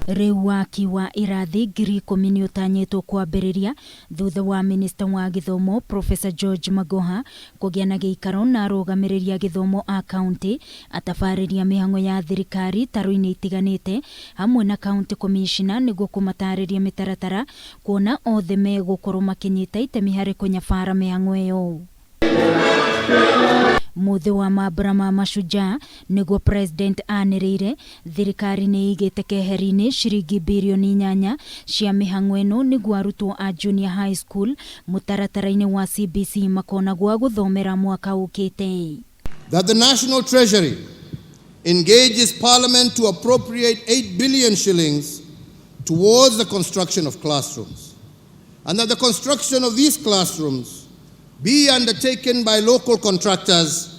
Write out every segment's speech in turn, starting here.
Riu waki wa irathi ngiri 10 ni utanyitwo kwambiriria thutha wa Minista wa githomo Prof George Magoha kugia na giikaro na arugamiriri githomo a kaunti atafariria mihango ya thirikari taruini itiganite hamwe na county commissioner niguo kumatariria mitaratara kuona othe megukorwo makinyita itemi hari kunyabara mihango iyo. Muthe wa mabara ma mashujaa niguo president anĩrĩire thirikari nĩ igĩte keheri-inĩ ciringi bilioni 8 cia mĩhang'o ĩno nĩguo arutwo a junior high school mutaratara-inĩ wa CBC makona gwa guthomera mwaka ũkĩte. That the National Treasury engages Parliament to appropriate 8 billion shillings towards the construction of classrooms, and that the construction of these classrooms be undertaken by local contractors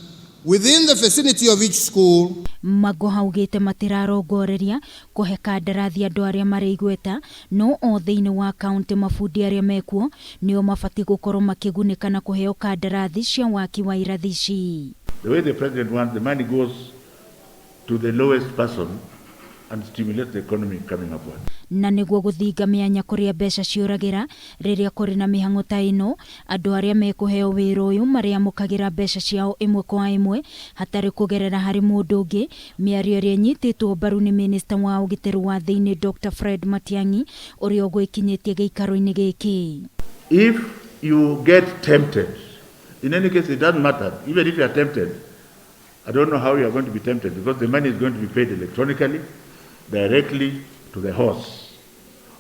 within the vicinity of each school. Magoha ugite matirarongoreria kuhe kandarathi andu aria mari igweta no o thiini wa county mafundi aria mekuo nio mabati gukorwo makigunika na kuheo kandarathi cia waki wa irathi ici. The way the president wants, the money goes to the lowest person and stimulate the economy coming upward. Na niguo guthinga mianya kuria mbeca ciuragira riria kuri na mihango ta ino andu aria mekuheo wira uyu maria mukagira mbeca ciao imwe kwa imwe hatari kugerera hari mundu ungi. Miario ria nyititwo mbaru ni Minista wa ugitiri wa thiini Dr Fred Matiang'i uria ugwikinyitie giikaro-ini giki. If you get tempted, in any case it doesn't matter, even if you are tempted, I don't know how you are going to be tempted because the money is going to be paid electronically directly to the horse,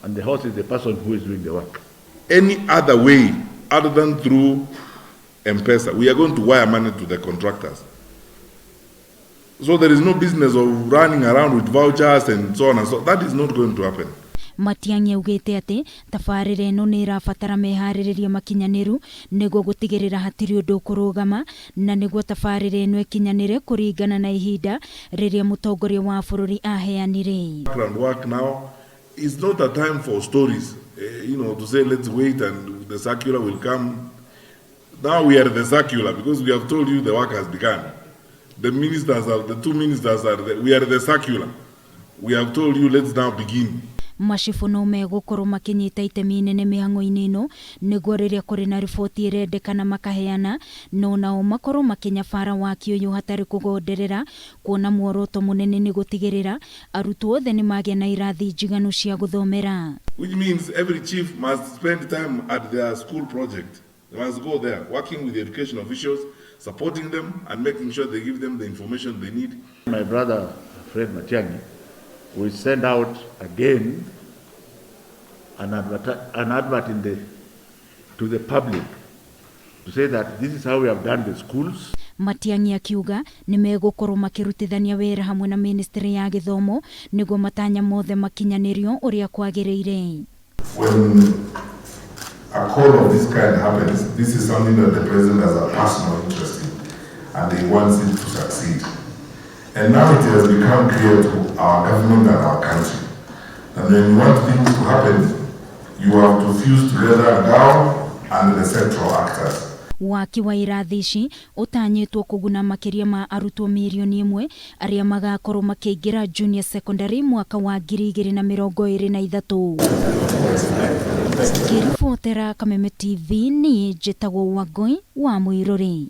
and the horse is the person who is doing the work. Any other way other than through M-Pesa, we are going to wire money to the contractors. So there is no business of running around with vouchers and so on and so. That is not going to happen. Matiang'i ugite ati tafarire ino ni irabatara mehaririria makinyaniru niguo gutigirira hatiri undu kurugama na niguo tafarire ino ikinyanire kuringana na ihinda riria mutongoria wa bururi aheanire. Work now is not a time for stories, to say let's wait and the circular will come. Now we are at the circular because we have told you the work has begun. The two ministers we are at the circular. We have told you let's now begin. Mashifu no megukorwo makinyita itemi nene mihango-ini ino niguo riria kuri na riboti irendekana makaheana no nao makorwo makinyabara waki uyu hatari kugonderera kuona muoroto munene ni gutigirira arutwo othe ni magia na irathi njiganu cia guthomera. Which means every chief must spend time at their school project. They must go there working with the education officials, supporting them and making sure they give them the information they need. My brother Fred Matiang'i will send out again an advert to the public to say that this is how we have done the schools. Matiang'i akiuga ni megukorwo makirutithania wira hamwe na Ministry ya githomo niguo matanya mothe makinyanirio uria kwagiriire. When a call of this kind happens, this is something that the president has a personal interest in and he wants it to succeed. And now it has become clear to our government and our country. And when you want things to happen, you have to fuse together now and the central actors. Waki wa irathi ici utanyitwo kuguna makiria ma arutwo milioni 1 aria magakorwo makiingira junior secondary mwaka wa 2023. Kiribotera Kameme TV ni njitagwo Wangui wa Muiruri.